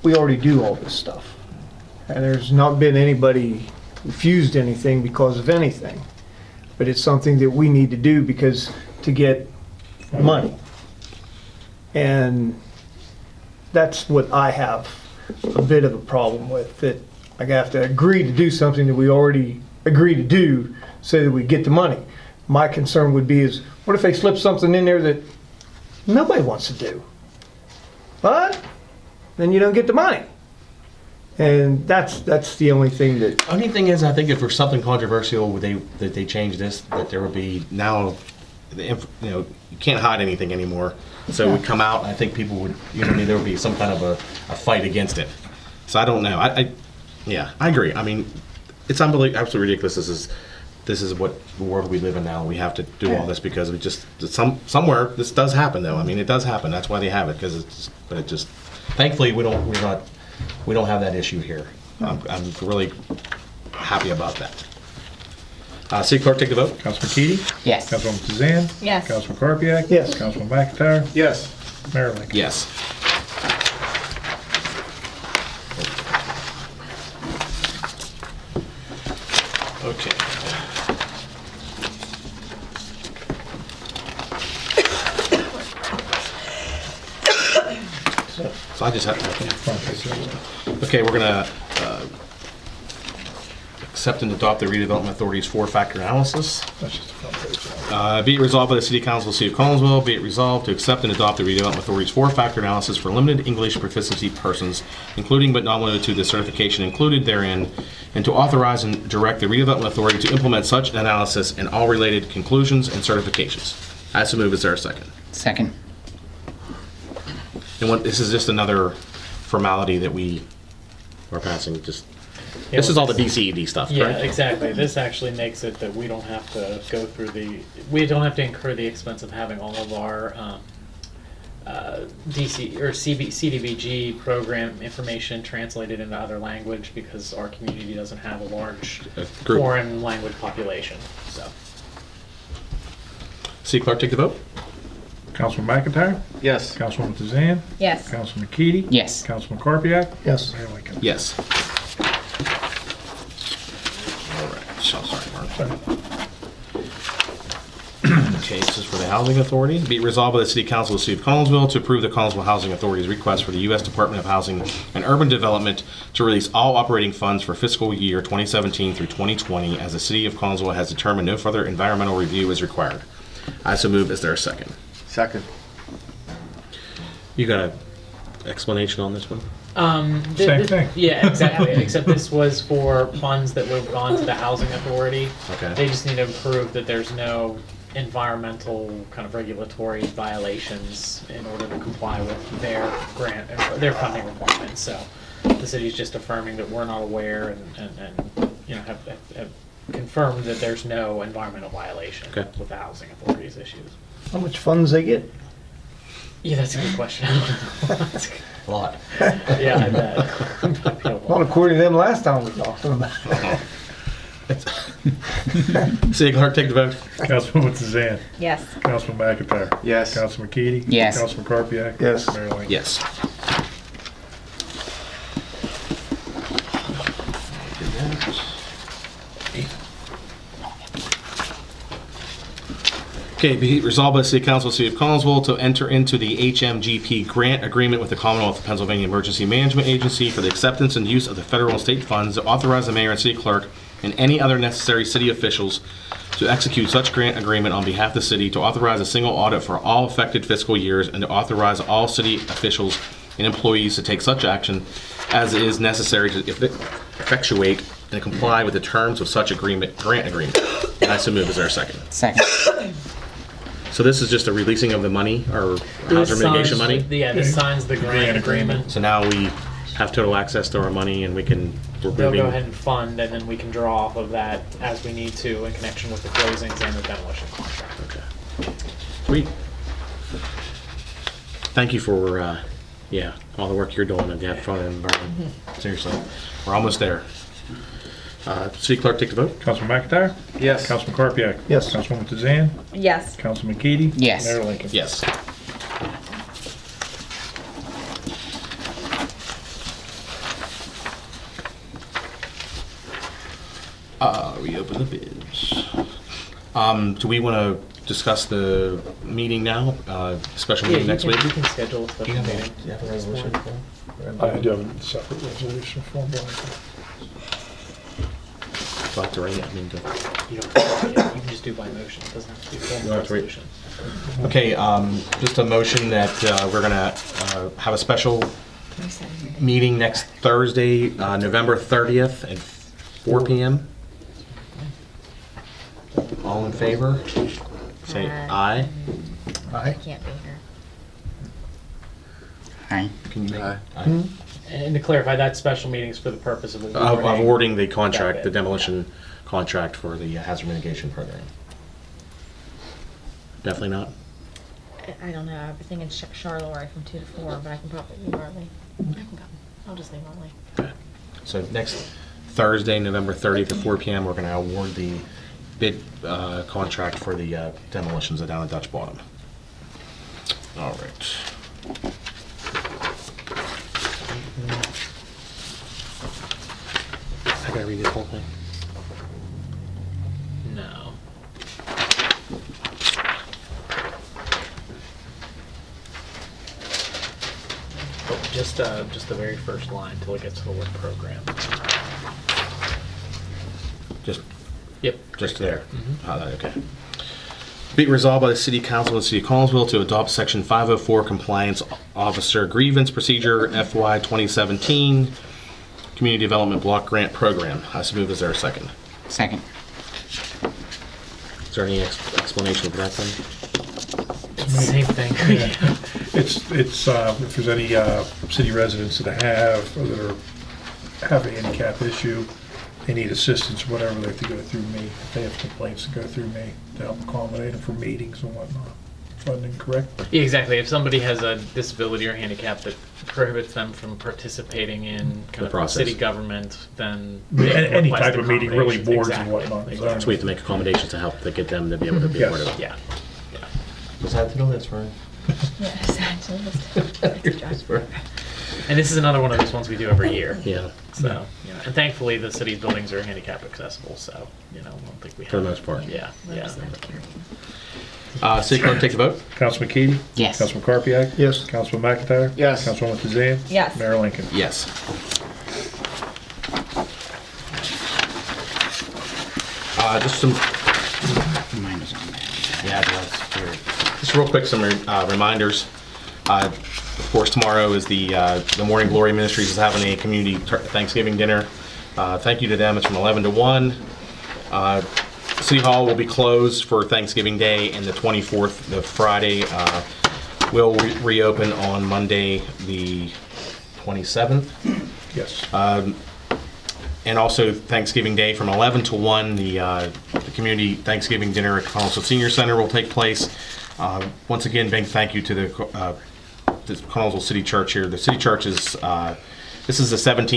we already do all this stuff. And there's not been anybody refused anything because of anything. But it's something that we need to do because to get money. And that's what I have a bit of a problem with, that I have to agree to do something that we already agree to do so that we get the money. My concern would be is, what if they slip something in there that nobody wants to do? But then you don't get the money. And that's the only thing that, Only thing is, I think if there's something controversial, that they change this, that there would be now, you can't hide anything anymore. So it would come out, and I think people would, there would be some kind of a fight against it. So I don't know. I agree. I mean, it's unbelievable, absolutely ridiculous. This is what the world we live in now. We have to do all this because we just somewhere this does happen though. I mean, it does happen. That's why they have it, because thankfully we don't have that issue here. I'm really happy about that. City Clerk, take the vote. Councilman Keady? Yes. Councilwoman Suzanne? Yes. Councilman Karpiak? Yes. Councilman McIntyre? Yes. Mayor Lincoln? Yes. Okay. So I just have, okay, we're gonna accept and adopt the redevelopment authority's four-factor analysis. That's just a front page. Be it resolved by the City Council of the City of Collinsville, be it resolved to accept and adopt the redevelopment authority's four-factor analysis for limited English proficiency persons, including but not limited to the certification included therein, and to authorize and direct the redevelopment authority to implement such analysis and all related conclusions and certifications. I so move. Is there a second? Second. And this is just another formality that we are passing. This is all the DCED stuff, Yeah, correct? exactly. This actually makes it that we don't have to go through we don't have to incur the expense of having all of our DC or CDBG program information translated into other language because our community doesn't have a large Group. foreign language population. So, City Clerk, take the vote. Councilman McIntyre? Yes. Councilwoman Suzanne? Yes. Councilman Keady? Yes. Councilman Karpiak? yes. Mayor Lincoln? Yes. All right. So sorry, Mark. Sorry. Okay, this is for the Housing Authority. Be it resolved by the City Council of the City of Collinsville to approve the Collinsville Housing Authority's request for the U.S. Department of Housing and Urban Development to release all operating funds for fiscal year 2017 through 2020, as the City of Collinsville has determined no further environmental review is required. I so move. Is there a second? Second. You got an explanation on this one? Same thing. Yeah, exactly. Except this was for funds that would have gone to the housing authority. Okay. They just need to prove that there's no environmental kind of regulatory violations in order to comply with their grant, their funding requirements. So the city's just affirming that we're not aware and have confirmed that there's no environmental violation Okay. with the housing authority's issues. How much funds they get? Yeah, that's a good question. A lot. Yeah, I bet. Not according to them last time we talked to them about it. City Clerk, take the vote. Councilwoman Suzanne? Yes. Councilman McIntyre? Yes. Councilman Keady? Yes. Councilman Karpiak? Yes. Mayor Lincoln? Yes. Okay, be it resolved by the City Council of the City of Collinsville to enter into the HMGP grant agreement with the Commonwealth of Pennsylvania Emergency Management Agency for the acceptance and use of the federal and state funds, to authorize the mayor and city clerk and any other necessary city officials to execute such grant agreement on behalf of the city, to authorize a single audit for all affected fiscal years, and to authorize all city officials and employees to take such action as is necessary to effectuate and comply with the terms of such grant agreement. And I so move. Is there a second? Second. So this is just a releasing of the money, or hazard mitigation money? Yeah, this signs the grant agreement. So now we have total access to our money, and we're They'll moving. go ahead and fund, and then we can draw off of that as we need to in connection with the closings and the demolition contract. Okay. Sweet. Thank you for, all the work you're doing at the front end, Vernon. Seriously, we're almost there. City Clerk, take the vote. Councilman McIntyre? Yes. Councilman Karpiak? Yes. Councilwoman Suzanne? Yes. Councilman Keady? Yes. Mayor Lincoln? Yes. Reopen the bids. Do we want to discuss the meeting now? Special meeting next week? You can schedule a special meeting. Do you have a resolution? I do have a separate resolution form. Do I have to read it? I mean, You don't, you can just do by motion, it doesn't have to be You formal don't have to read- resolution. Okay, just a motion that we're gonna have a special meeting next Thursday, November 30th at 4 p.m. All in favor? Say aye. Aye. Can't be here. Aye. Can you make aye? And to clarify, that special meeting is for the purpose of Of awarding. awarding the contract, that the bid. demolition contract for the hazard mitigation program. Definitely not? I don't know. I've been thinking Charleroi from 2 to 4, but I can probably leave early. I can come. I'll just leave early. Okay. So next Thursday, November 30th at 4 p.m., we're going to award the bid contract for the demolitions down at Dutch Bottom. All right. I gotta read this whole thing. No. Oh, just the very first line till it gets to the word program. Just Yep. Just there. Mhm. Okay. Be it resolved by the City Council of the City of Collinsville to adopt Section 504 Compliance Officer Grievance Procedure FY 2017 Community Development Block Grant Program. I so move. Is there a second? Second. Is there any explanation of that then? It's the same thing. It's if there's any city residents that have a handicap issue, they need assistance, whatever, they have to go through me. If they have complaints, to go through me to help accommodate them for meetings and whatnot. Funding, correct? Yeah, exactly. If somebody has a disability or handicap that prohibits them from participating in kind of process. city government, then Any request type of meeting, really accommodations. boards Exactly. and whatnot. Exactly. So we have to make accommodations to help to get them to be able to be a part of it. Yeah. Yeah. Just had to know this, right? Yes, actually. And this is another one of those ones we do every year. Yeah, So, you know, and thankfully the city's buildings are handicap accessible, so, you know, I don't think we have. for the most part. Yeah, yeah. City Clerk, take the vote. Councilman Keady? Yes. Councilman Karpiak? Yes. Councilman McIntyre? Yes. Councilwoman Kazan? Yes. Mayor Lincoln? Yes. Just some Mine is on there. Yeah, it does. Weird. Just real quick, some reminders. Of course, tomorrow is the Morning Glory Ministries is having a community Thanksgiving dinner. Thank you to them. It's from 11 to 1. City Hall will be closed for Thanksgiving Day, and the 24th, the Friday, will reopen on Monday, the 27th. Yes. And also Thanksgiving Day from 11 to 1, the community Thanksgiving dinner at Collinsville Senior Center will take place. Once again, big thank you to the Collinsville City Church here. The City Church is, this is the 17th